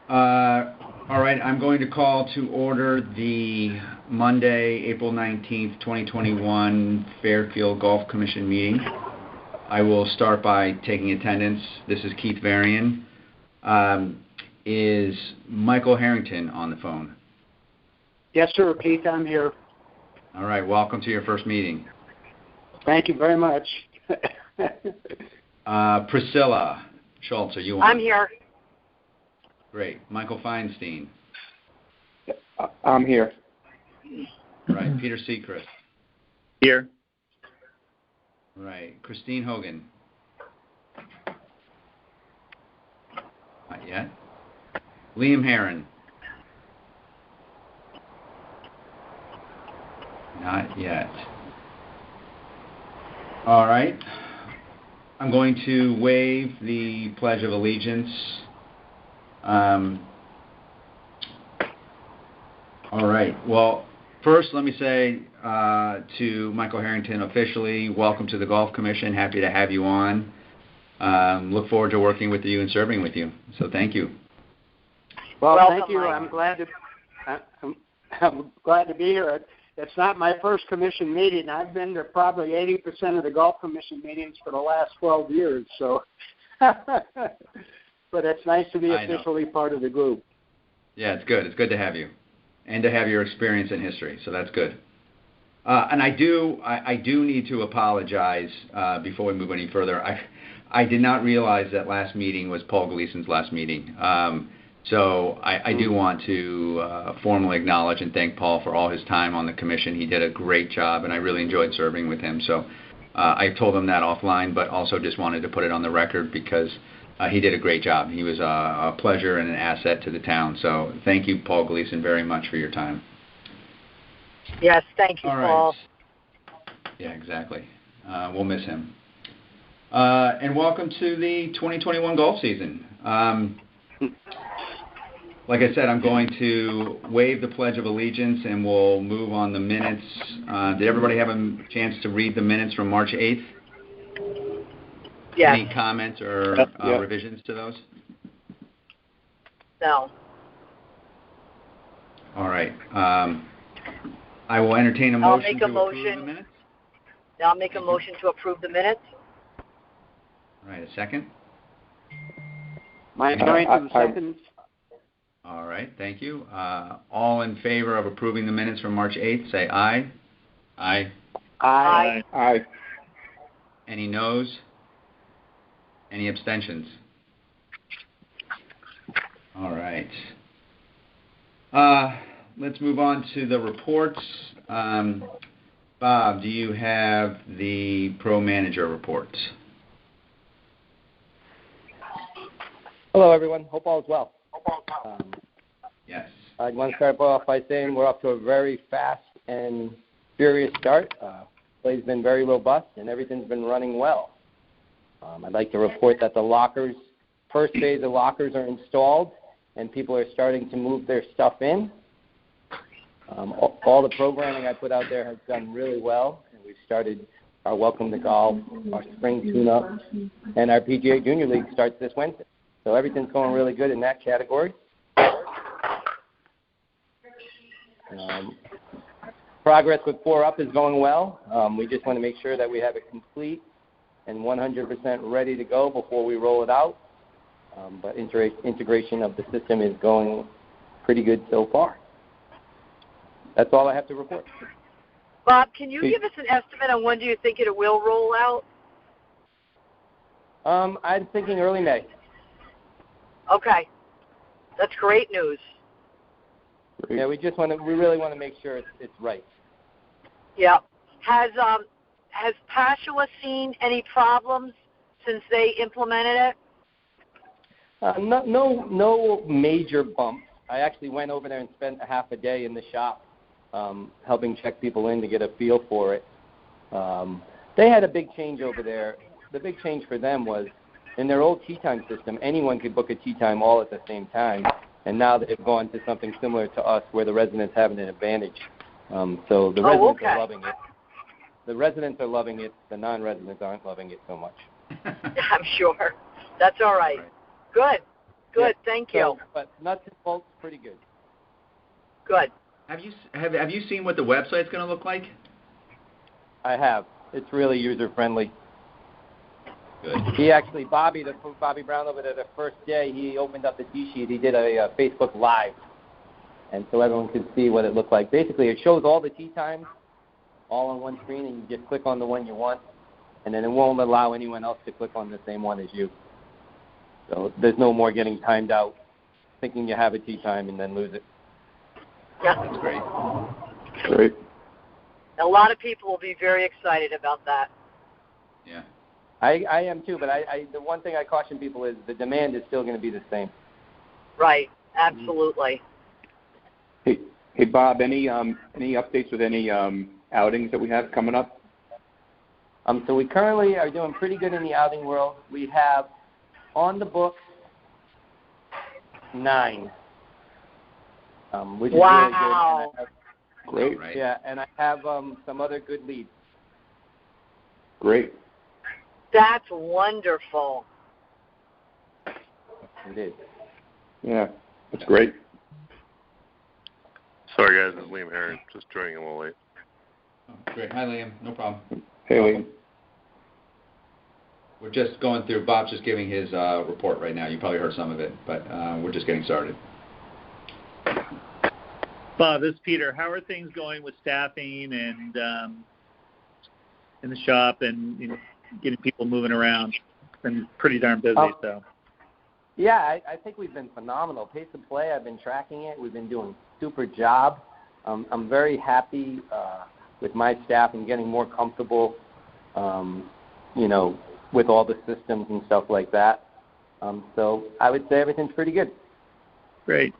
All right, I'm going to call to order the Monday, April 19th, 2021 Fairfield Golf Commission meeting. I will start by taking attendance. This is Keith Varian. Is Michael Harrington on the phone? Yes, sir, Keith, I'm here. All right, welcome to your first meeting. Thank you very much. Priscilla Schultz, are you on? I'm here. Great. Michael Feinstein. I'm here. Right. Peter Seacrest. Here. Right. Christine Hogan. Not yet. Liam Herron. Not yet. All right. I'm going to waive the Pledge of Allegiance. All right. Well, first, let me say to Michael Harrington officially, welcome to the Golf Commission. Happy to have you on. Look forward to working with you and serving with you. So thank you. Well, Welcome, thank you. Mike. I'm glad to be here. It's not my first commission meeting. I've been to probably 80% of the Golf Commission meetings for the last 12 years. So, but it's nice to be officially part of the group. Yeah, it's good. It's good to have you, and to have your experience in history. So that's good. And I do need to apologize before we move any further. I did not realize that last meeting was Paul Gleason's last meeting. So I do want to formally acknowledge and thank Paul for all his time on the commission. He did a great job, and I really enjoyed serving with him. So I told him that offline, but also just wanted to put it on the record because he did a great job. He was a pleasure and an asset to the town. So thank you, Paul Gleason, very much for your time. Yes, thank you, all right. Paul. Yeah, exactly. We'll miss him. And welcome to the 2021 golf season. Like I said, I'm going to waive the Pledge of Allegiance, and we'll move on the minutes. Did everybody have a chance to read the minutes from March 8th? Yes. Any comments or revisions to those? No. All right. I will entertain a motion to approve the minutes. I'll make a motion to approve the minutes. All right, a second. Mike Harrington, second. All right, thank you. All in favor of approving the minutes from March 8th, say aye. Aye. Aye. Aye. Any noes? Any abstentions? All right. Let's move on to the reports. Bob, do you have the Pro Manager reports? Hello, everyone. Hope all is well. Yes. I want to start off by saying we're off to a very fast and furious start. Play's been very robust, and everything's been running well. I'd like to report that the lockers, first phase of lockers are installed, and people are starting to move their stuff in. All the programming I put out there has done really well, and we've started our Welcome to Golf, our Spring Tune-Up, and our PGA Junior League starts this Wednesday. So everything's going really good in that category. Progress with 4-Up is going well. We just want to make sure that we have it complete and 100% ready to go before we roll it out. But integration of the system is going pretty good so far. That's all I have to report. Bob, can you give us an estimate on when do you think it will roll out? I'm thinking early May. Okay. That's great news. Yeah, we really want to make sure it's right. Yeah. Has Pashua seen any problems since they implemented it? No major bumps. I actually went over there and spent a half a day in the shop helping check people in to get a feel for it. They had a big change over there. The big change for them was in their old tee time system, anyone could book a tee time all at the same time. And now they've gone to something similar to us where the residents have an advantage. So the residents are loving it. The residents are loving it. The non-residents aren't loving it so much. I'm sure. That's all right. Good. Good. Thank you. But nuts and bolts, pretty good. Good. Have you seen what the website's going to look like? I have. It's really user friendly. Good. He actually, Bobby Brown over there, the first day he opened up the tee sheet, he did a Facebook Live, and so everyone could see what it looked like. Basically, it shows all the tee times all on one screen, and you just click on the one you want, and then it won't allow anyone else to click on the same one as you. So there's no more getting timed out, thinking you have a tee time and then lose it. Yeah. That's great. Great. A lot of people will be very excited about that. Yeah. I am too, but the one thing I caution people is the demand is still going to be the same. Right. Absolutely. Hey, Bob. Any updates with any outings that we have coming up? So we currently are doing pretty good in the outing world. We have on the books 9, which is wow. really good. Great. Right. Yeah, and I have some other good leads. Great. That's wonderful. It is. Yeah, that's great. Sorry, guys, it's Liam Herron. Just joining a little late. Oh, great. Hi, Liam. No problem. Hey, Liam. We're just going through. Bob's just giving his report right now. You probably heard some of it, but we're just getting started. Bob, this is Peter. How are things going with staffing and in the shop and getting people moving around? It's been pretty darn busy. So. Yeah, I think we've been phenomenal. Pace of play, I've been tracking it. We've been doing a super job. I'm very happy with my staff and getting more comfortable, with all the systems and stuff like that. So I would say everything's pretty good. Great.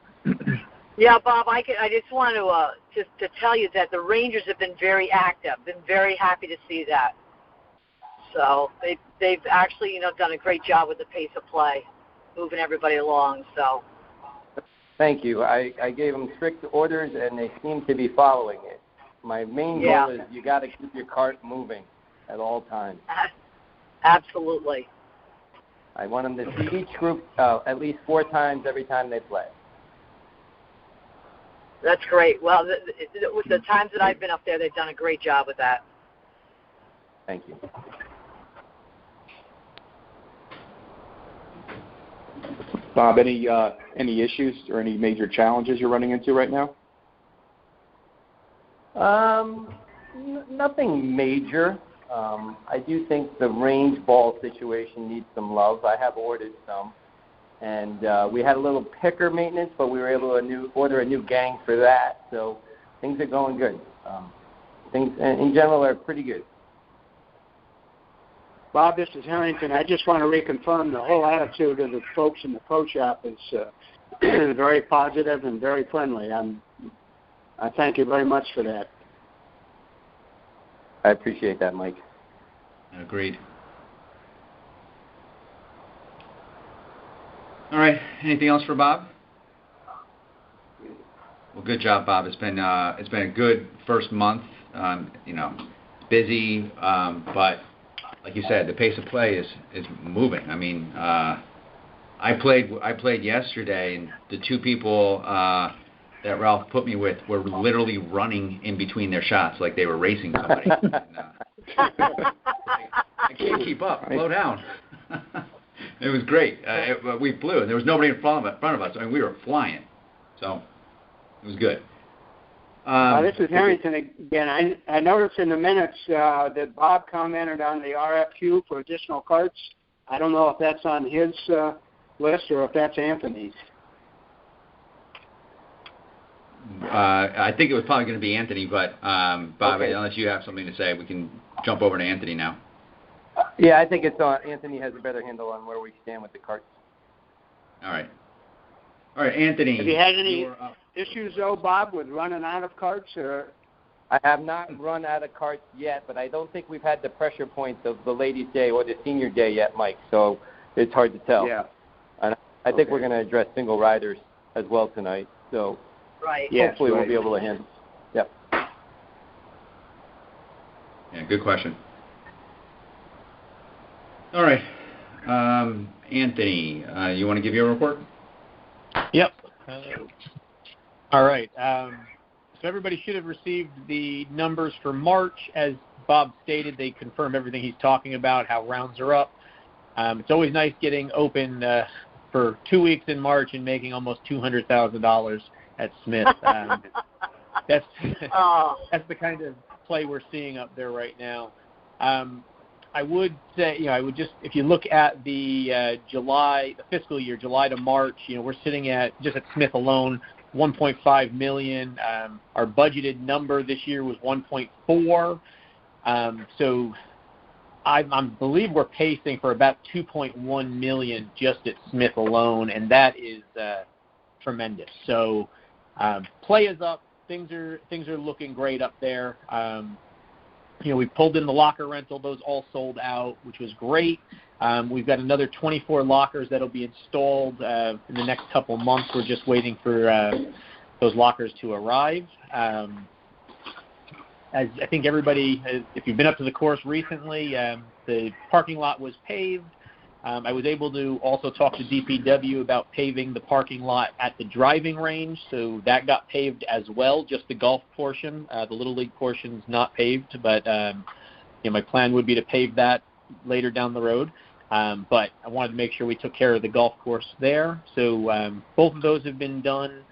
Yeah, Bob, I just want to tell you that the Rangers have been very active. Been very happy to see that. So they've actually done a great job with the pace of play, moving everybody along. So. Thank you. I gave them strict orders, and they seem to be following it. My main goal is you got to keep your cart moving at all times. Absolutely. I want them to see each group at least 4 times every time they play. That's great. Well, with the times that I've been up there, they've done a great job with that. Thank you. Bob, any issues or any major challenges you're running into right now? Nothing major. I do think the range ball situation needs some love. I have ordered some. And we had a little picker maintenance, but we were able to order a new gang for that. So things are going good. Things, in general, are pretty good. Bob, this is Harrington. I just want to reconfirm the whole attitude of the folks in the pro shop is very positive and very friendly. I thank you very much for that. I appreciate that, Mike. Agreed. All right. Anything else for Bob? Well, good job, Bob. It's been a good first month. Busy, but like you said, the pace of play is moving. I mean, I played yesterday, and the 2 people that Ralph put me with were literally running in between their shots like they were racing somebody. I can't keep up. Slow down. It was great. We flew, and there was nobody in front of us. I mean, we were flying. So it was good. This is Harrington again. I noticed in the minutes that Bob commented on the RFQ for additional carts. I don't know if that's on his list or if that's Anthony's. I think it was probably going to be Anthony, but Bob, okay. Unless you have something to say, we can jump over to Anthony now. Yeah, I think it's on. Anthony has a better handle on where we stand with the carts. All right, Anthony. Have you had any issues, though, Bob, with running out of carts? Or? I have not run out of carts yet, but I don't think we've had the pressure points of the ladies' day or the senior day yet, Mike, so it's hard to tell. Yeah. And I think we're going to address single riders as well tonight, so right. Hopefully we'll be able to handle. Yep. Yeah, good question. All right. Anthony, you want to give your report? Yep. All right. So everybody should have received the numbers for March. As Bob stated, they confirm everything he's talking about, how rounds are up. It's always nice getting open for 2 weeks in March and making almost $200,000 at Smith. That's that's the kind of play we're seeing up there right now. I would say, if you look at the the fiscal year, July to March, we're sitting at, just at Smith alone, $1.5 million. Our budgeted number this year was $1.4. So I believe we're pacing for about $2.1 million just at Smith alone, and that is tremendous. So play is up. Things are looking great up there. We pulled in the locker rental; those all sold out, which was great. We've got another 24 lockers that'll be installed in the next couple months. We're just waiting for those lockers to arrive. As I think everybody, if you've been up to the course recently, the parking lot was paved. I was able to also talk to DPW about paving the parking lot at the driving range, so that got paved as well, just the golf portion. The Little League portion's not paved, but my plan would be to pave that later down the road. But I wanted to make sure we took care of the golf course there. So both of those have been done.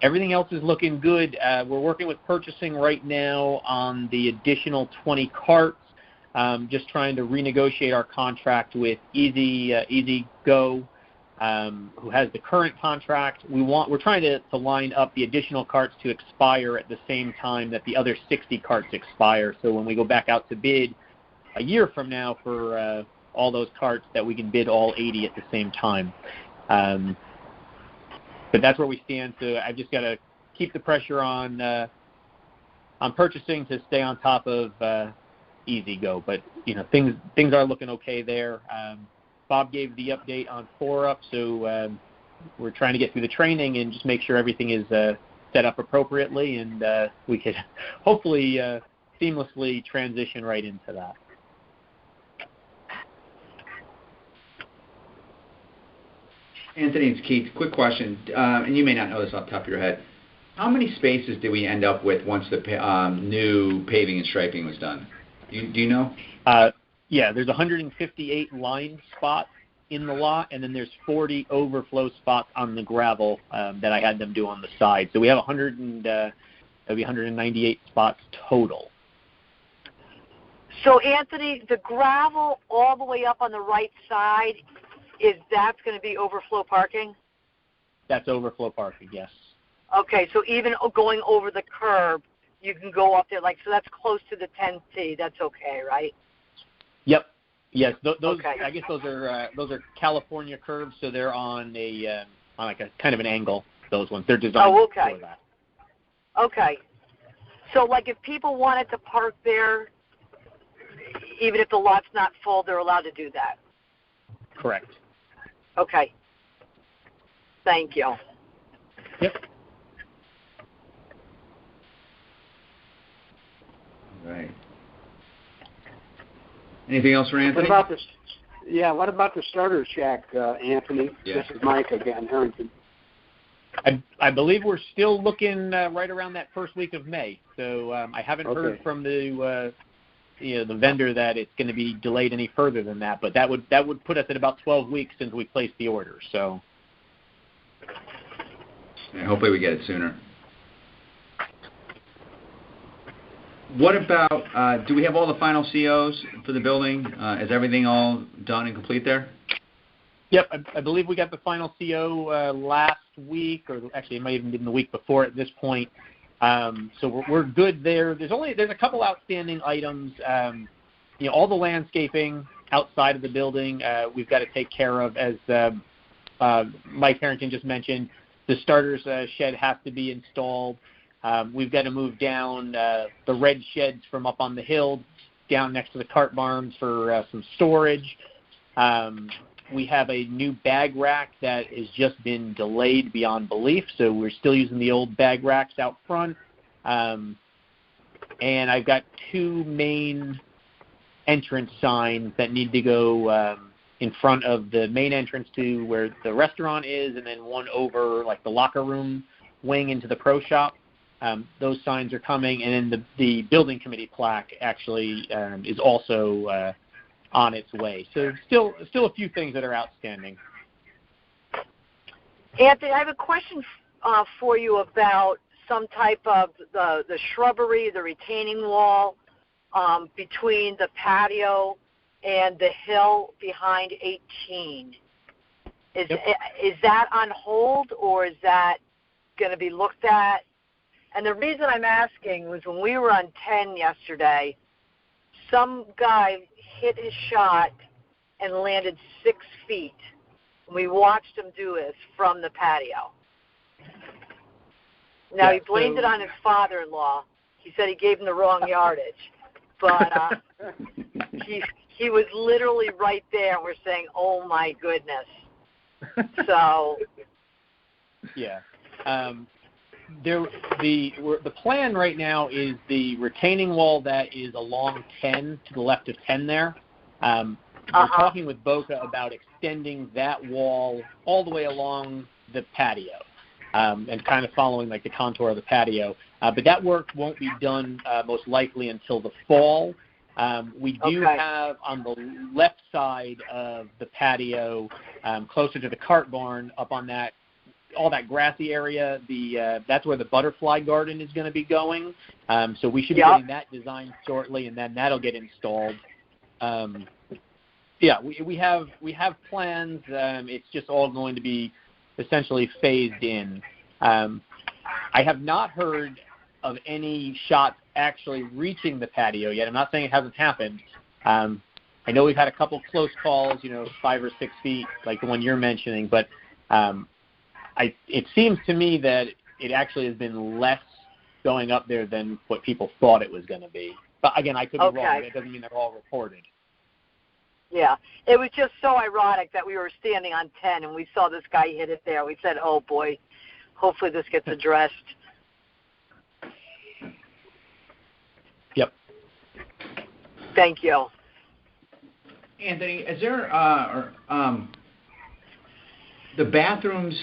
Everything else is looking good. We're working with purchasing right now on the additional 20 carts, just trying to renegotiate our contract with Easy Go, who has the current contract. We're trying to line up the additional carts to expire at the same time that the other 60 carts expire. So when we go back out to bid a year from now for all those carts, that we can bid all 80 at the same time. But that's where we stand. So I've just got to keep the pressure on purchasing to stay on top of Easy Go. But things are looking okay there. Bob gave the update on 4UP, so we're trying to get through the training and just make sure everything is set up appropriately, and we could hopefully seamlessly transition right into that. Anthony, it's Keith. Quick question, and you may not know this off the top of your head. How many spaces did we end up with once the new paving and striping was done? Do you know? Yeah, there's 158 line spots in the lot, and then there's 40 overflow spots on the gravel that I had them do on the side. So we have 198 spots total. So, Anthony, the gravel all the way up on the right side, that's going to be overflow parking? That's overflow parking, yes. Okay, so even going over the curb, you can go up there, so that's close to the 10T. That's okay, right? Yep. Yes. Those. Okay. I guess those are California curbs, so they're on a kind of an angle. Those ones. They're designed for that. Okay. So, if people wanted to park there, even if the lot's not full, they're allowed to do that. Correct. Okay. Thank you. Yep. Right. Anything else for Anthony? What about the starter shack, Anthony? Yeah. This is Mike again, Harrington. I believe we're still looking right around that first week of May. So I haven't heard from the vendor that it's going to be delayed any further than that. But that would put us at about 12 weeks since we placed the order. So hopefully we get it sooner. What about, do we have all the final COs for the building? Is everything all done and complete there? Yep, I believe we got the final CO last week, or actually it might even been the week before at this point. So we're good there. There's a couple outstanding items. All the landscaping outside of the building we've got to take care of, as Mike Harrington just mentioned. The starters shed has to be installed. We've got to move down the red sheds from up on the hill down next to the cart barns for some storage. We have a new bag rack that has just been delayed beyond belief, so we're still using the old bag racks out front. And I've got two main entrance signs that need to go in front of the main entrance to where the restaurant is, and then one over like the locker room wing into the pro shop. Those signs are coming, and then the building committee plaque actually is also on its way. So still a few things that are outstanding. Anthony, I have a question for you about some type of the shrubbery, the retaining wall between the patio and the hill behind 18. Is that on hold, or is that going to be looked at? And the reason I'm asking was when we were on 10 yesterday, some guy hit his shot and landed 6 feet. We watched him do this from the patio. Now, he blamed it on his father-in-law. He said he gave him the wrong yardage. But he was literally right there, and we're saying, oh, my goodness. So. Yeah. The plan right now is the retaining wall that is along 10, to the left of 10 there. We're talking with Boca about extending that wall all the way along the patio and kind of following like the contour of the patio. But that work won't be done most likely until the fall. We do have on the left side of the patio, closer to the cart barn, up on that, all that grassy area, that's where the butterfly garden is going to be going. So we should be getting that designed shortly, and then that'll get installed. We have plans. It's just all going to be essentially phased in. I have not heard of any shots actually reaching the patio yet. I'm not saying it hasn't happened. I know we've had a couple close calls, 5 or 6 feet, like the one you're mentioning, but it seems to me that it actually has been less going up there than what people thought it was going to be. But again, I could be wrong. That doesn't mean they're all reported. Yeah, it was just so ironic that we were standing on 10 and we saw this guy hit it there. We said, oh, boy, hopefully this gets addressed. Yep. Thank you. Anthony, is there the bathrooms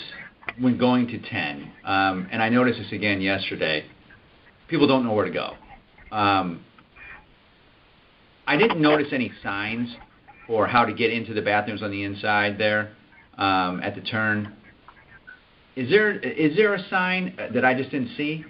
when going to 10, and I noticed this again yesterday, people don't know where to go. I didn't notice any signs for how to get into the bathrooms on the inside there at the turn. Is there a sign that I just didn't see?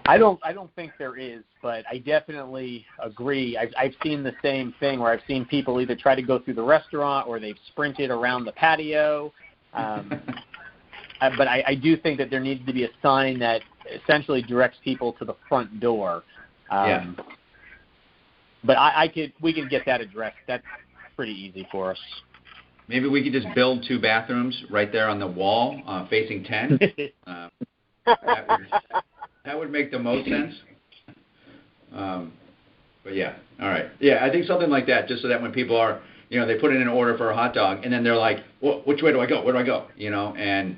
I don't think there is, but I definitely agree. I've seen the same thing where I've seen people either try to go through the restaurant or they've sprinted around the patio. But I do think that there needs to be a sign that essentially directs people to the front door. But we could get that addressed. That's pretty easy for us. Maybe we could just build 2 bathrooms right there on the wall facing 10. That would make the most sense. But yeah, all right. Yeah, I think something like that, just so that when people are, they put in an order for a hot dog, and then they're like, well, which way do I go? Where do I go? And,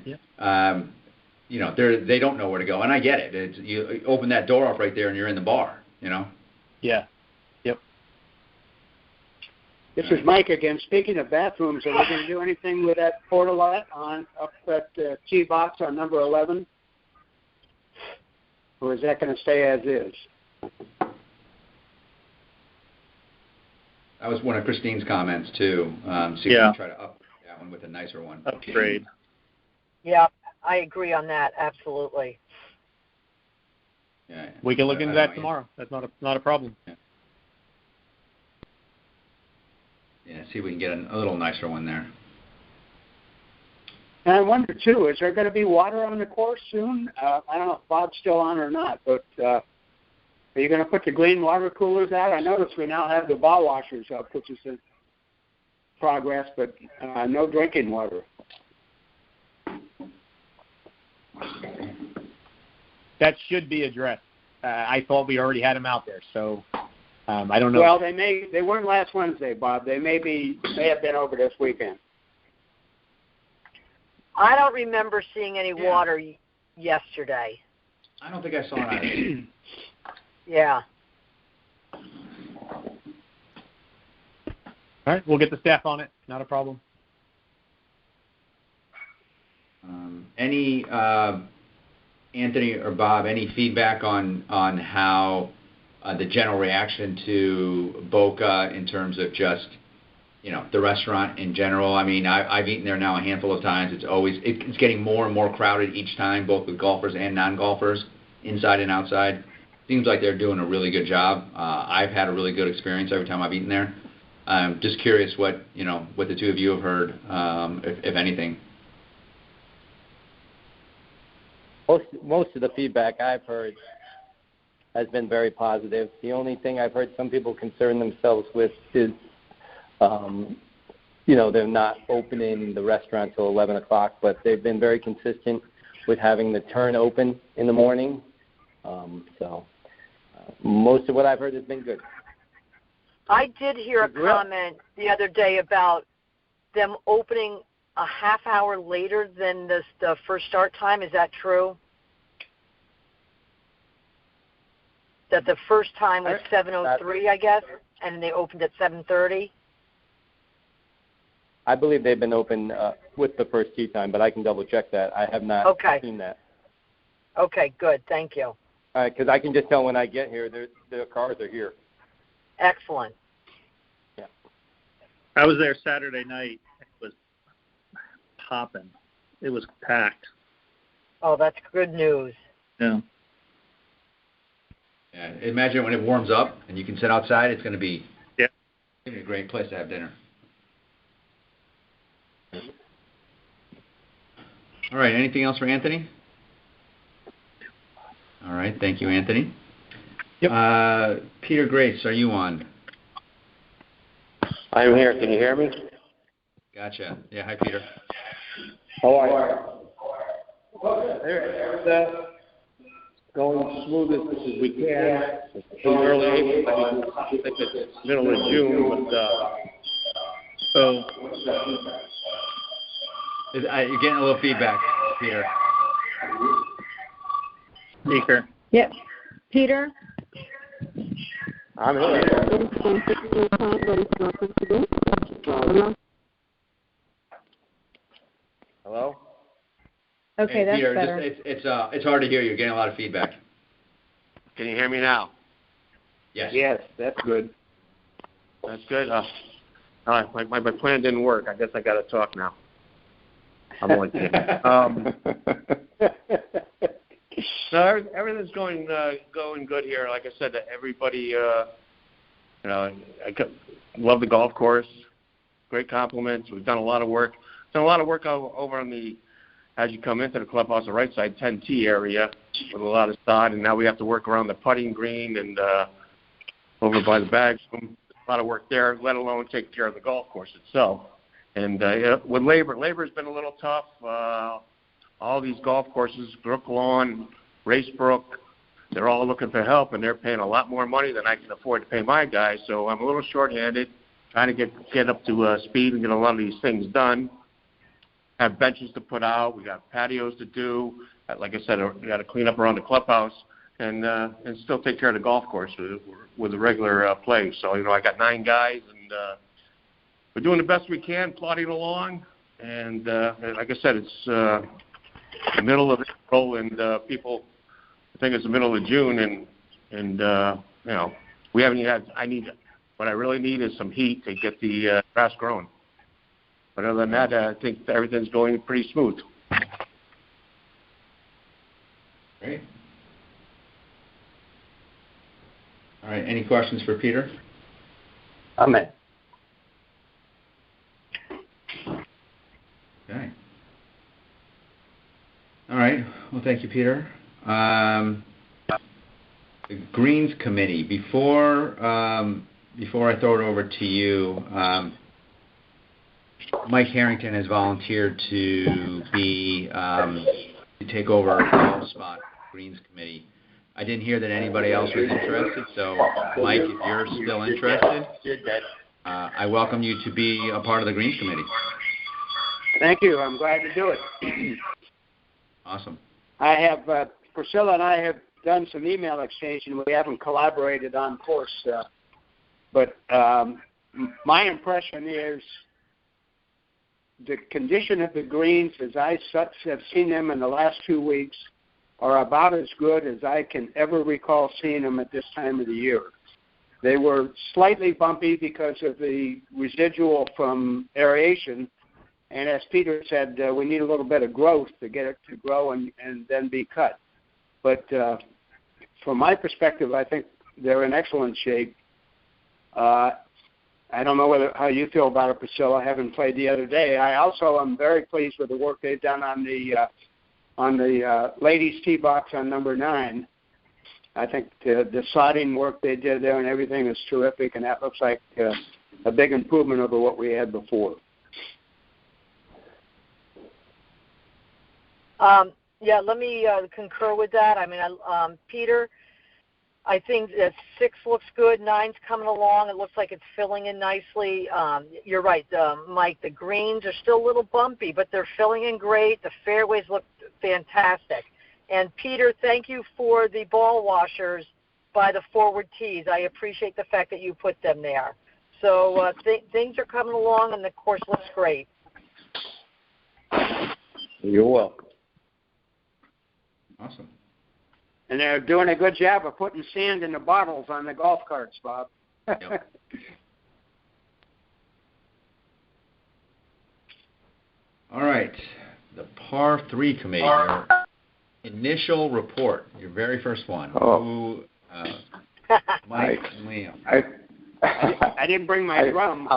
they don't know where to go. And I get it. You open that door up right there, and you're in the bar, Yeah. Yep. This is Mike again. Speaking of bathrooms, are we going to do anything with that portalette up at T box on number 11? Or is that going to stay as is? That was one of Christine's comments, too. So you can try to up that one with a nicer one. Upgrade. Yeah, I agree on that. Absolutely. Yeah. We can look into that tomorrow. That's not a problem. Yeah, see if we can get a little nicer one there. And I wonder, too, is there going to be water on the course soon? I don't know if Bob's still on or not, but are you going to put the green water coolers out? I notice we now have the ball washers up, which is in progress, but no drinking water. That should be addressed. I thought we already had them out there, so I don't know. Well, they weren't last Wednesday, Bob. They may have been over this weekend. I don't remember seeing any water yesterday. I don't think I saw it either. Yeah. All All right, we'll get the staff on it. Not a problem. Any Anthony or Bob, any feedback on how the general reaction to Boca in terms of just, the restaurant in general? I mean, I've eaten there now a handful of times. It's getting more and more crowded each time, both with golfers and non-golfers, inside and outside. Seems like they're doing a really good job. I've had a really good experience every time I've eaten there. Just curious what the two of you have heard, if anything. Most of the feedback I've heard has been very positive. The only thing I've heard some people concern themselves with is, they're not opening the restaurant till 11 o'clock, but they've been very consistent with having the turn open in the morning. So most of what I've heard has been good. I did hear a comment the other day about them opening a half hour later than the first start time. Is that true? That the first time was 7:03, I guess, and they opened at 7:30? I believe they've been open with the first tee time, but I can double-check that. I have not seen that. Okay, good. Thank you. All right, because I can just tell when I get here, the cars are here. Excellent. Yeah. I was there Saturday night. It was popping. It was packed. Oh, that's good news. Yeah. Yeah, imagine when it warms up and you can sit outside. It's going to be a great place to have dinner. All right. Anything else for Anthony? All right. Thank you, Anthony. Yep. Peter Grace, are you on? I'm here. Can you hear me? Gotcha. Yeah. Hi, Peter. How are you? Everything's going smooth as we can. It's early April. I think it's middle of June, You're getting a little feedback, Peter. Speaker. Yep. Peter? I'm here. Hello? Okay, hey, that's Peter, better. It's hard to hear you. You're getting a lot of feedback. Can you hear me now? Yes. Yes, that's good. That's good. My plan didn't work. I guess I got to talk now. I'm only kidding. So everything's going good here. Like I said, everybody, I love the golf course. Great compliments. We've done a lot of work. Over on the, as you come into the clubhouse, the right side 10T area with a lot of sod, and now we have to work around the putting green and over by the bags. A lot of work there, let alone take care of the golf course itself. And with labor's been a little tough. All these golf courses, Brook Lawn, Racebrook, they're all looking for help, and they're paying a lot more money than I can afford to pay my guys. So I'm a little short-handed, trying to get up to speed and get a lot of these things done. Have benches to put out. We got patios to do. Like I said, we got to clean up around the clubhouse and still take care of the golf course with the regular play. So I got 9 guys, and we're doing the best we can, plodding along. And like I said, it's the middle of April, and people think it's the middle of June, and we haven't even had. What I really need is some heat to get the grass growing. But other than that, I think everything's going pretty smooth. Great. All right. Any questions for Peter? I'm in. Okay. All right. Well, thank you, Peter. The Greens Committee. Before I throw it over to you, Mike Harrington has volunteered to take over Paul's spot, Greens Committee. I didn't hear that anybody else was interested, so Mike, if you're still interested, I welcome you to be a part of the Greens Committee. Thank you. I'm glad to do it. Awesome. I have Priscilla and I have done some email exchange, and we haven't collaborated on course. But my impression is the condition of the greens, as I have seen them in the last 2 weeks, are about as good as I can ever recall seeing them at this time of the year. They were slightly bumpy because of the residual from aeration, and as Peter said, we need a little bit of growth to get it to grow and then be cut. But from my perspective, I think they're in excellent shape. I don't know how you feel about it, Priscilla. I haven't played the other day. I also am very pleased with the work they've done on the ladies' tee box on number 9. I think the sodding work they did there and everything is terrific, and that looks like a big improvement over what we had before. Yeah, let me concur with that. I mean, Peter, I think that 6 looks good. 9's coming along. It looks like it's filling in nicely. You're right, Mike. The greens are still a little bumpy, but they're filling in great. The fairways look fantastic. And, Peter, thank you for the ball washers by the forward tees. I appreciate the fact that you put them there. So things are coming along, and the course looks great. You're welcome. Awesome. And they're doing a good job of putting sand in the bottles on the golf carts, Bob. Yep. All right. The par 3 committee, your initial report, your very first one. Oh. Mike and Liam. I didn't bring my drum.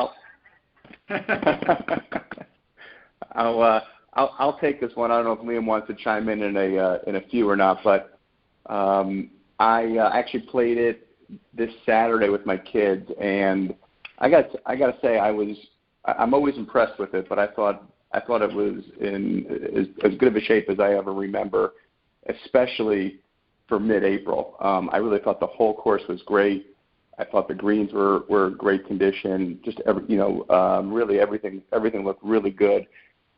I'll take this one. I don't know if Liam wants to chime in a few or not, but I actually played it this Saturday with my kids, and I got to say I'm always impressed with it, but I thought it was in as good of a shape as I ever remember, especially for mid-April. I really thought the whole course was great. I thought the greens were great condition. Just really everything looked really good.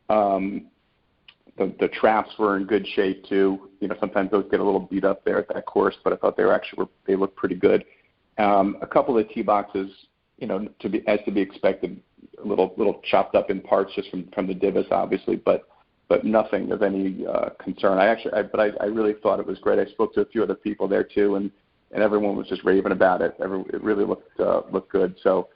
The traps were in good shape too. Sometimes those get a little beat up there at that course, but I thought they looked pretty good. A couple of tee boxes, to be expected, a little chopped up in parts just from the divots, obviously, but nothing of any concern. I really thought it was great. I spoke to a few other people there too, and everyone was just raving about it. It really looked good. So.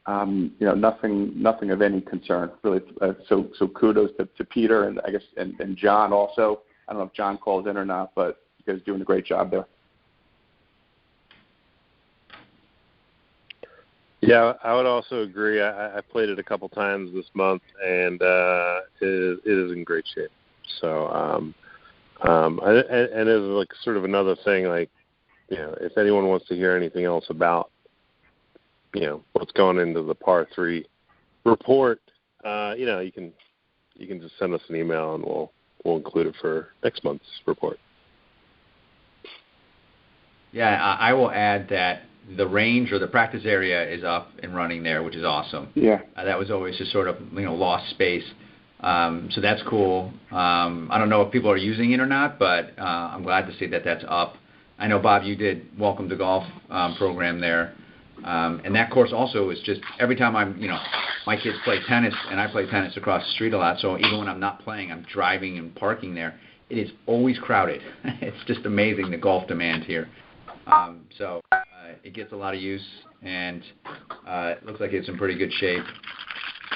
Nothing of any concern, really. So kudos to Peter and I guess and John also. I don't know if John calls in or not, but you guys are doing a great job there. Yeah, I would also agree. I played it a couple times this month, and it is in great shape. So, and it is like sort of another thing. Like, if anyone wants to hear anything else about what's going into the par 3 report, you can just send us an email and we'll include it for next month's report. Yeah, I will add that the range or the practice area is up and running there, which is awesome. Yeah. That was always just sort of lost space. So that's cool. I don't know if people are using it or not, but I'm glad to see that that's up. I know, Bob, you did Welcome to Golf program there. And that course also is just every time my kids play tennis, and I play tennis across the street a lot, so even when I'm not playing, I'm driving and parking there. It is always crowded. It's just amazing, the golf demand here. So it gets a lot of use, and it looks like it's in pretty good shape.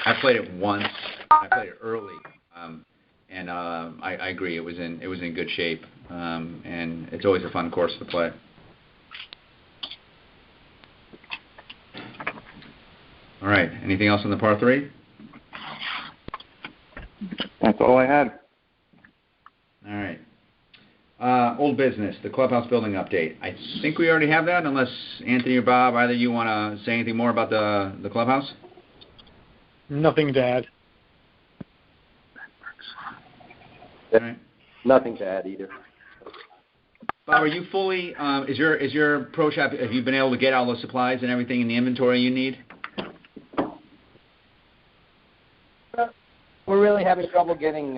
I played it once. I played it early, and I agree. It was in good shape, and it's always a fun course to play. All right. Anything else on the par 3? That's all I had. All right. Old business, the clubhouse building update. I think we already have that, unless Anthony or Bob, either you want to say anything more about the clubhouse? Nothing to add. All right. Nothing to add either. Bob, are you fully? Is your pro shop? Have you been able to get all the supplies and everything in the inventory you need? We're really having trouble getting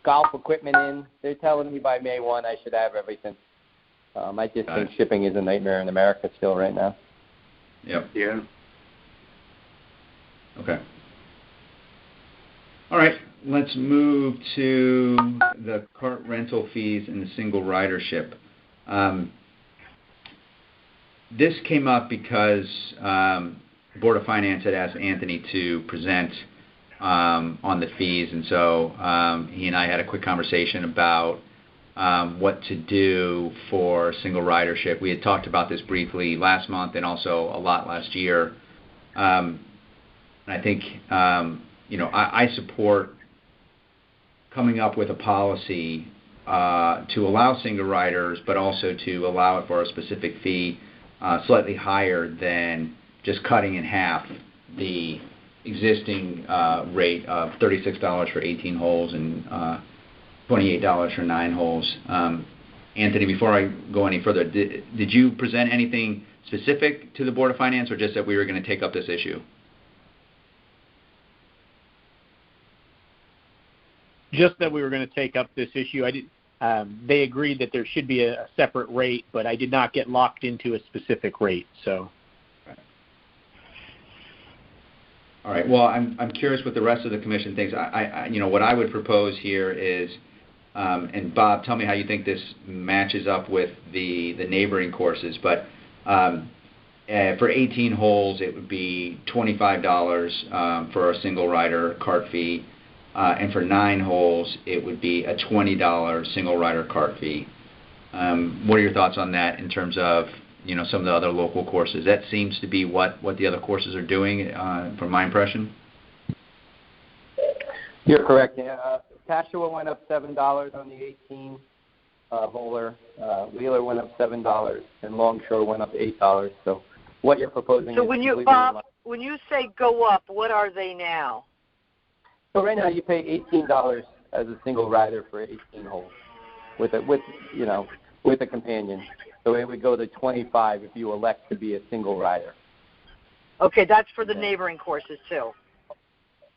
golf equipment in. They're telling me by May 1 I should have everything. I just think shipping is a nightmare in America still right now. Yep. Yeah. Okay. All right. Let's move to the cart rental fees and the single ridership. This came up because the Board of Finance had asked Anthony to present on the fees, and so he and I had a quick conversation about what to do for single ridership. We had talked about this briefly last month and also a lot last year. And I think, I support coming up with a policy to allow single riders, but also to allow it for a specific fee slightly higher than just cutting in half the existing rate of $36 for 18 holes and $28 for 9 holes. Anthony, before I go any further, did you present anything specific to the Board of Finance, or just that we were going to take up this issue? Just that we were going to take up this issue. They agreed that there should be a separate rate, but I did not get locked into a specific rate. So. All right. Well, I'm curious what the rest of the commission thinks. What I would propose here is, and Bob, tell me how you think this matches up with the neighboring courses. But for 18 holes, it would be $25 for a single rider cart fee. And for 9 holes, it would be a $20 single rider cart fee. What are your thoughts on that in terms of some of the other local courses? That seems to be what the other courses are doing, from my impression. You're correct. Yeah. Cashua went up $7 on the 18 holer. Wheeler went up $7, and Longshore went up $8. So what you're proposing? So is when you say go up, what are they now? So right now you pay $18 as a single rider for 18 holes with a companion. So it would go to $25 if you elect to be a single rider. Okay, that's for the neighboring courses too.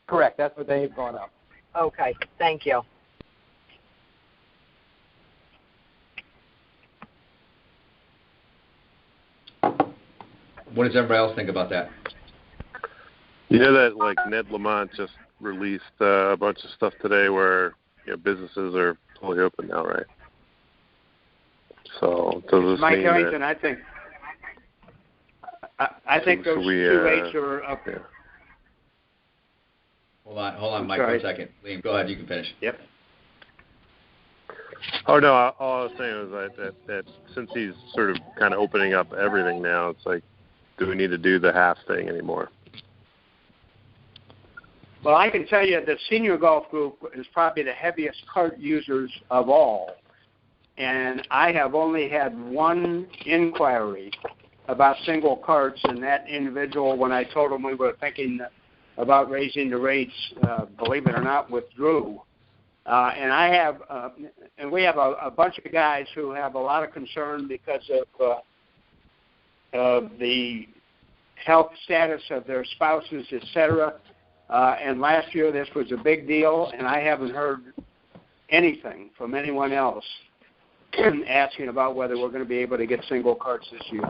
Correct. That's what they've gone up. Okay, thank you. What does everybody else think about that? You know that Ned Lamont just released a bunch of stuff today where businesses are totally open now, right? So does this Mike mean Harrington, that, I think those two rates are up. Yeah. Hold on, Mike, for a second. Liam, go ahead. You can finish. Yep. Oh no! All I was saying was that since he's sort of kind of opening up everything now, it's like, do we need to do the half thing anymore? Well, I can tell you the senior golf group is probably the heaviest cart users of all. And I have only had one inquiry about single carts, and that individual, when I told him we were thinking about raising the rates, believe it or not, withdrew. And we have a bunch of guys who have a lot of concern because of the health status of their spouses, etc. And last year this was a big deal, and I haven't heard anything from anyone else asking about whether we're going to be able to get single carts this year.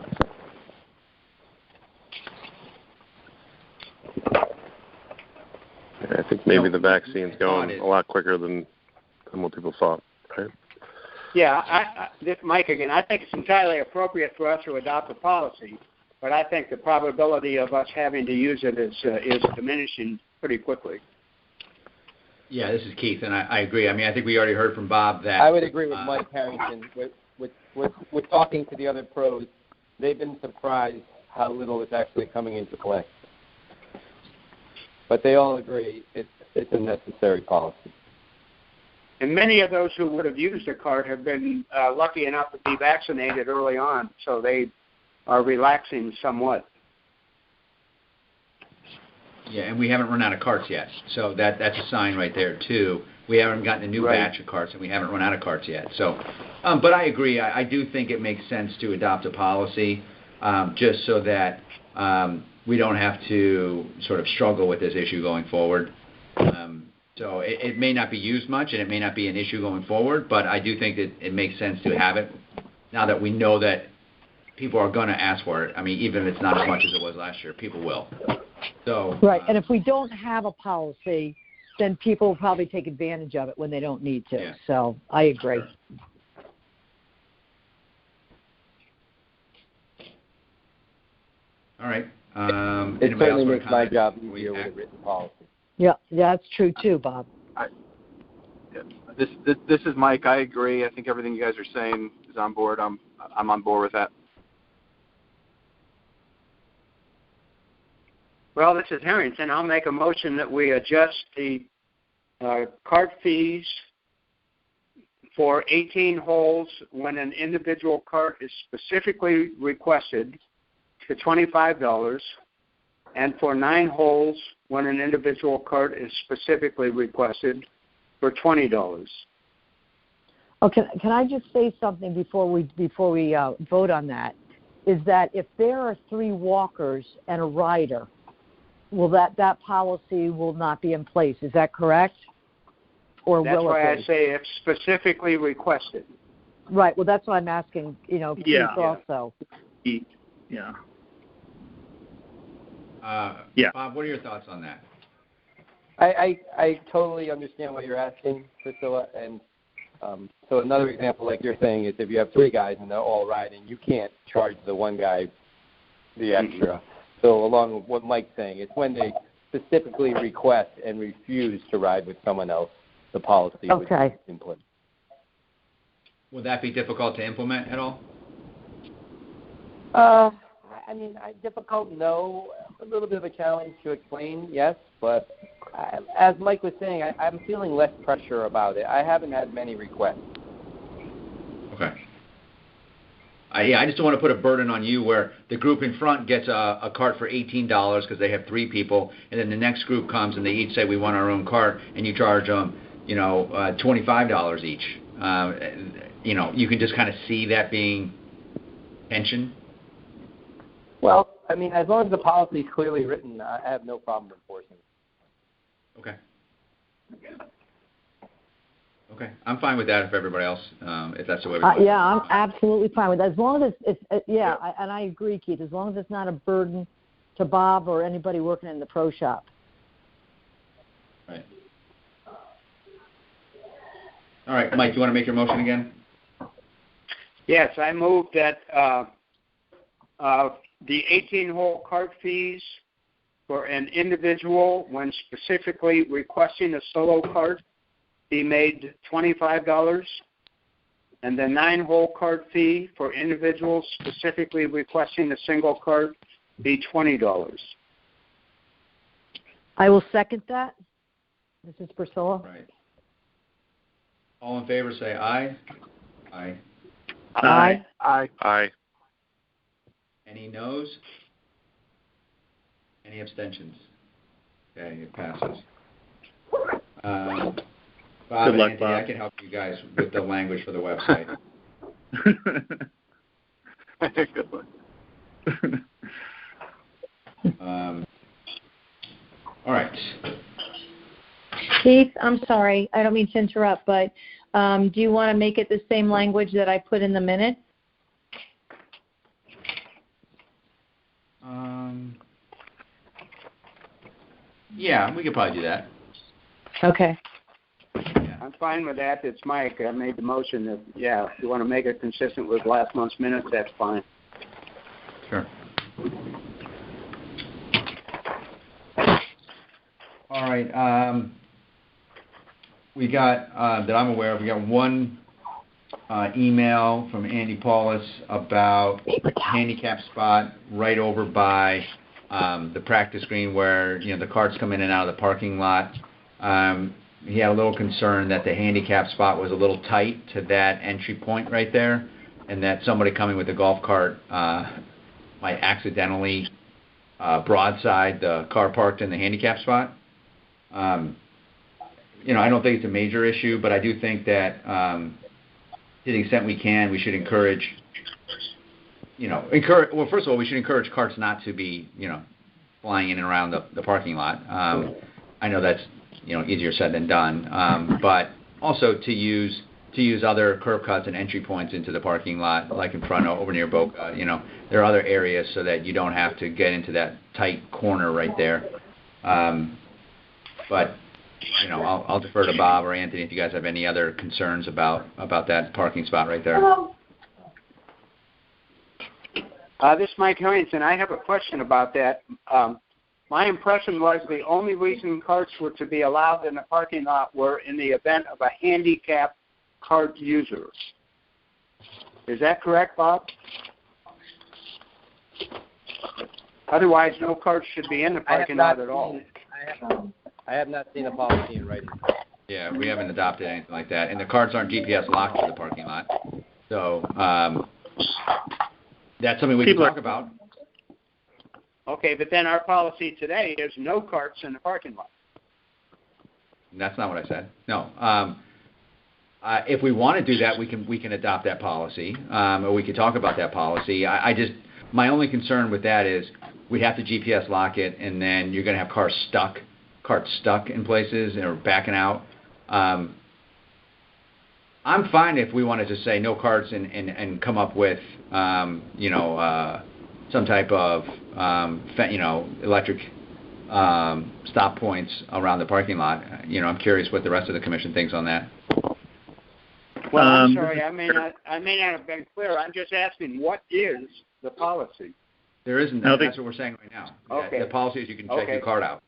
I think maybe the vaccine's going a lot quicker than what people thought, right? Yeah, this Mike again. I think it's entirely appropriate for us to adopt a policy, but I think the probability of us having to use it is diminishing pretty quickly. Yeah, this is Keith, and I agree. I mean, I think we already heard from Bob that... I would agree with Mike Harrington. With talking to the other pros, they've been surprised how little is actually coming into play. But they all agree it's a necessary policy. And many of those who would have used a cart have been lucky enough to be vaccinated early on, so they are relaxing somewhat. Yeah, and we haven't run out of carts yet, so that's a sign right there too. We haven't gotten a new batch of carts, and we haven't run out of carts yet. So, but I agree. I do think it makes sense to adopt a policy, just so that we don't have to sort of struggle with this issue going forward. So it may not be used much, and it may not be an issue going forward, but I do think that it makes sense to have it now that we know that people are going to ask for it. I mean, even if it's not as much as it was last year, people will. So right, and if we don't have a policy, then people will probably take advantage of it when they don't need to. Yeah. So I agree. All right. It certainly makes my job easier with a written policy. Yeah, that's true too, Bob. This is Mike. I agree. I think everything you guys are saying is on board. I'm on board with that. Well, this is Harrington. I'll make a motion that we adjust the cart fees for 18 holes when an individual cart is specifically requested to $25, and for 9 holes when an individual cart is specifically requested for $20. Oh, can I just say something before we vote on that? Is that if there are 3 walkers and a rider, will that policy will not be in place? Is that correct? Or that's will why it be? I say if specifically requested. Right. Well, that's what I'm asking. Keith also. Yeah. Bob, what are your thoughts on that? I totally understand what you're asking, Priscilla. And so another example, like you're saying, is if you have 3 guys and they're all riding, you can't charge the one guy the extra. So along with what Mike's saying, it's when they specifically request and refuse to ride with someone else, the policy would be implemented. Would that be difficult to implement at all? I mean, difficult, no. A little bit of a challenge to explain, yes. But as Mike was saying, I'm feeling less pressure about it. I haven't had many requests. Okay. I just don't want to put a burden on you where the group in front gets a cart for $18 because they have 3 people, and then the next group comes and they each say we want our own cart, and you charge them, $25 each. You can just kind of see that being tension. Well, I mean, as long as the policy is clearly written, I have no problem enforcing it. Okay. Okay, I'm fine with that. If everybody else, if that's the way we want. Yeah, I'm absolutely fine with that. As long as it's and I agree, Keith. As long as it's not a burden to Bob or anybody working in the pro shop. Right. All right, Mike, you want to make your motion again? Yes, I move that the 18-hole cart fees for an individual when specifically requesting a solo cart be made $25, and the 9-hole cart fee for individuals specifically requesting a single cart be $20. I will second that. This is Priscilla. Right. All in favor say aye. Aye. Aye. Aye. Aye. Any noes? Any abstentions? Okay, it passes. Bob and Anthony, I can help you guys with the language for the website. Good one. All right. Keith, I'm sorry. I don't mean to interrupt, but do you want to make it the same language that I put in the minutes? Yeah, we could probably do that. Okay. Yeah. I'm fine with that. It's Mike. I made the motion that, if you want to make it consistent with last month's minutes, that's fine. Sure. All right. We got, that I'm aware of, we got one email from Andy Paulus about handicap spot right over by the practice green where, the carts come in and out of the parking lot. He had a little concern that the handicap spot was a little tight to that entry point right there, and that somebody coming with a golf cart might accidentally broadside the car parked in the handicap spot. I don't think it's a major issue, but I do think that to the extent we can, we should encourage, well, first of all, we should encourage carts not to be, flying in and around the parking lot. I know that's, easier said than done, but also to to use other curb cuts and entry points into the parking lot, like in front over near Boca. There are other areas so that you don't have to get into that tight corner right there. But I'll defer to Bob or Anthony if you guys have any other concerns about that parking spot right there. This is Mike Harrington. I have a question about that. My impression was the only reason carts were to be allowed in the parking lot were in the event of a handicapped cart user. Is that correct, Bob? Otherwise, no carts should be in the parking lot at all. I have not seen a policy in writing. Yeah, we haven't adopted anything like that. And the carts aren't GPS locked to the parking lot. So that's something we can talk about. Okay, but then our policy today is no carts in the parking lot. That's not what I said. No. If we want to do that, we can adopt that policy, or we could talk about that policy. My only concern with that is we'd have to GPS lock it, and then you're going to have carts stuck in places or backing out. I'm fine if we wanted to say no carts and come up with some type of electric stop points around the parking lot. I'm curious what the rest of the commission thinks on that. Well, I'm sorry, I may not have been clear. I'm just asking, what is the policy? There isn't. That's what we're saying right now. Okay. The policy is you can check your card out.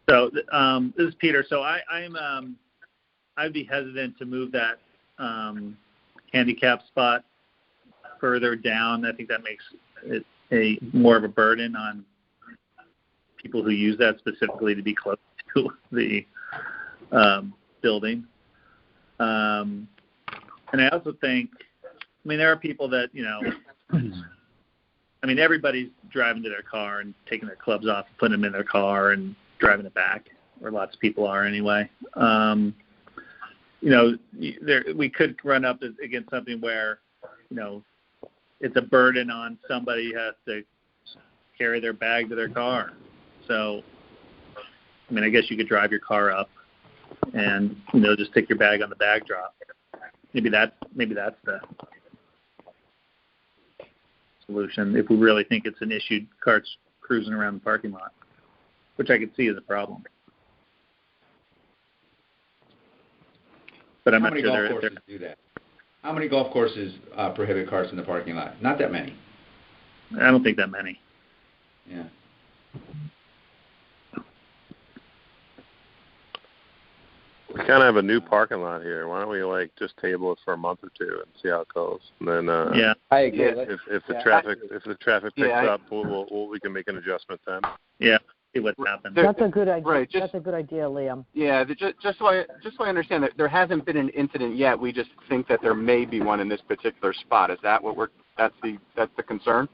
So this is Peter. So I'd be hesitant to move that handicap spot further down. I think that makes it more of a burden on people who use that specifically to be close to the building. And I also think, there are people that, everybody's driving to their car and taking their clubs off, putting them in their car and driving it back, or lots of people are anyway. We could run up against something where, it's a burden on somebody who has to carry their bag to their car. So, I guess you could drive your car up and, just stick your bag on the bag drop. Maybe that's the solution if we really think it's an issue, carts cruising around the parking lot, which I could see as a problem. But I'm not sure How many golf courses do that? How many golf courses prohibit carts in the parking lot? Not that many. I don't think that many. Yeah. We kind of have a new parking lot here. Why don't we just table it for a month or two and see how it goes? And then yeah, I agree. If the traffic picks up, we can make an adjustment then. Yeah, see what happens. That's a good idea. Right, that's a good idea, Liam. Yeah, just so I understand that there hasn't been an incident yet. We just think that there may be one in this particular spot. Is that what that's the concern?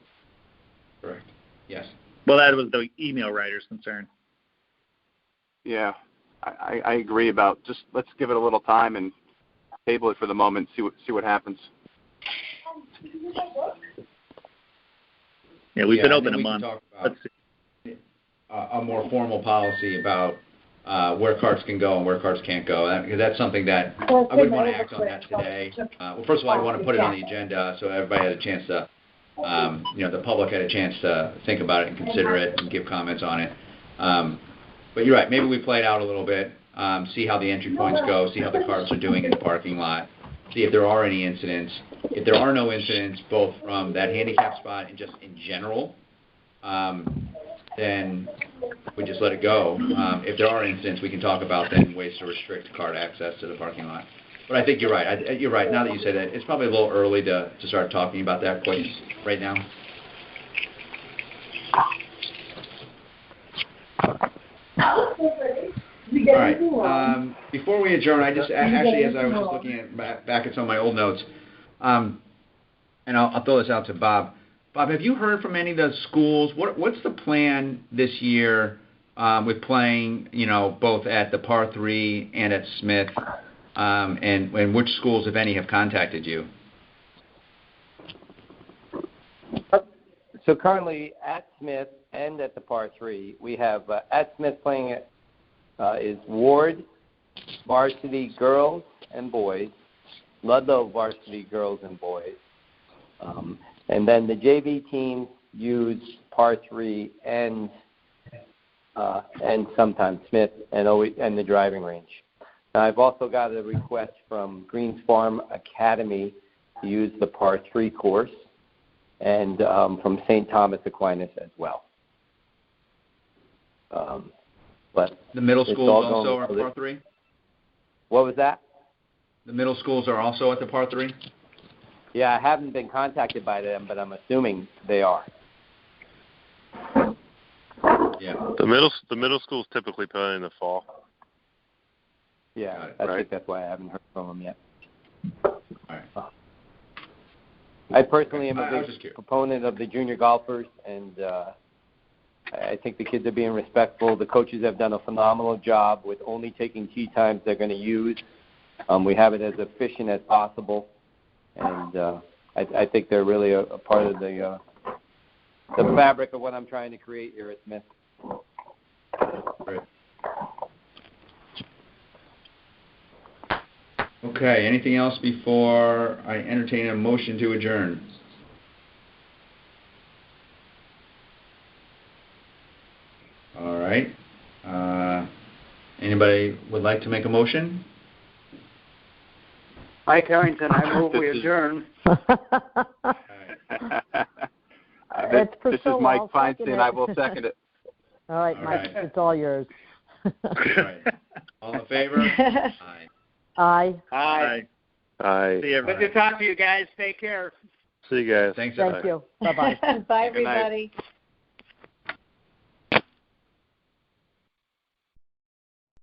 Correct. Yes. Well, that was the email writer's concern. Yeah. I agree about just let's give it a little time and table it for the moment, see what happens. Yeah, we've been open a month. Let's see. A more formal policy about where carts can go and where carts can't go, because that's something that I wouldn't want to act on that today. Well, first of all, I want to put it on the agenda so everybody had a chance to, the public had a chance to think about it and consider it and give comments on it. But you're right. Maybe we play it out a little bit, see how the entry points go, see how the carts are doing in the parking lot, see if there are any incidents. If there are no incidents, both from that handicap spot and just in general, then we just let it go. If there are incidents, we can talk about then ways to restrict cart access to the parking lot. But I think you're right. You're right. Now that you say that, it's probably a little early to start talking about that quite right now. All right. Before we adjourn, I just actually, as I was just looking at back at some of my old notes, and I'll throw this out to Bob. Bob, have you heard from any of the schools? What's the plan this year with playing, both at the Par 3 and at Smith, and which schools, if any, have contacted you? So currently at Smith and at the Par 3, we have at Smith playing is Ward, varsity girls and boys, Ludlow varsity girls and boys. And then the JV teams use par 3 and sometimes Smith and the driving range. Now, I've also got a request from Greens Farm Academy to use the par 3 course, and from St. Thomas Aquinas as well. But the middle schools also are par 3? What was that? The middle schools are also at the par 3? Yeah, I haven't been contacted by them, but I'm assuming they are. Yeah. The middle schools typically play in the fall. Yeah, I think that's why I haven't heard from them yet. All right. I personally am a big proponent of the junior golfers, and I think the kids are being respectful. The coaches have done a phenomenal job with only taking tee times they're going to use. We have it as efficient as possible, and I think they're really a part of the fabric of what I'm trying to create here at Smith. Great. Okay, anything else before I entertain a motion to adjourn? All right. Anybody would like to make a motion? Mike Harrington, I move we adjourn. This is Mike Feinstein. I will second it. All right, Mike, it's all yours. All right. All in favor? Aye. Aye. Aye. Aye. See you. Good to talk to you guys. Take care. See you guys. Thanks, Thank you. Bye-bye. Bye, everybody.